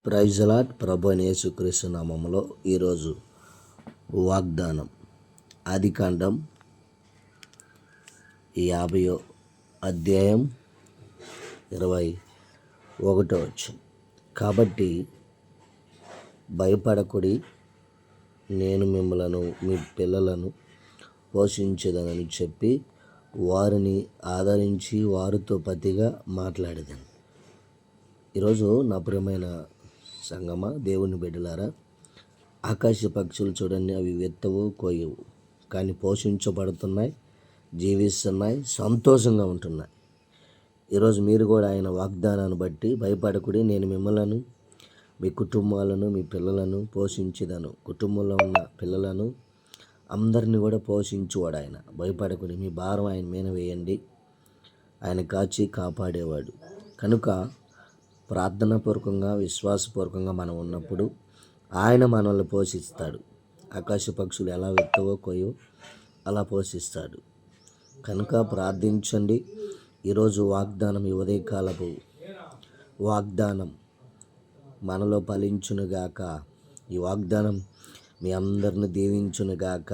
Praise lord. ప్రభు అయిన యేసుక్రీస్తు నామములో ఈరోజు వాగ్దానం ఆదికాండం 50వ అధ్యాయం 21వ వచనం. కాబట్టి భయపడకుడి, నేను మిమ్మలను మీ పిల్లలను పోషించేదనని చెప్పి వారిని ఆదరించి వారితో పతిగా మాట్లాడేదాను. ఈరోజు నా ప్రియమైన సంగమ, దేవుని బిడ్డలారా, ఆకాశ పక్షులు చూడండి, అవి విత్తవు కోయవు, కానీ పోషించబడుతున్నాయి, జీవిస్తున్నాయి, సంతోషంగా ఉంటున్నాయి. ఈరోజు మీరు కూడా ఆయన వాగ్దానాన్ని బట్టి భయపడకుడి, నేను మిమ్మలను మీ కుటుంబాలను మీ పిల్లలను పోషించేదను. కుటుంబంలో ఉన్న పిల్లలను అందరినీ కూడా పోషించువాడు ఆయన. భయపడకుడి, మీ భారం ఆయన మీద వేయండి, ఆయన కాచి కాపాడేవాడు. కనుక ప్రార్థనాపూర్వకంగా విశ్వాసపూర్వకంగా మనం ఉన్నప్పుడు ఆయన మనల్ని పోషిస్తాడు. ఆకాశ పక్షులు ఎలా విత్తవో కోయో అలా పోషిస్తాడు. కనుక ప్రార్థించండి. ఈరోజు వాగ్దానం, ఈ ఉదయకాలపు వాగ్దానం మనలో ఫలించునుగాక. ఈ వాగ్దానం మీ అందరిని దీవించునుగాక.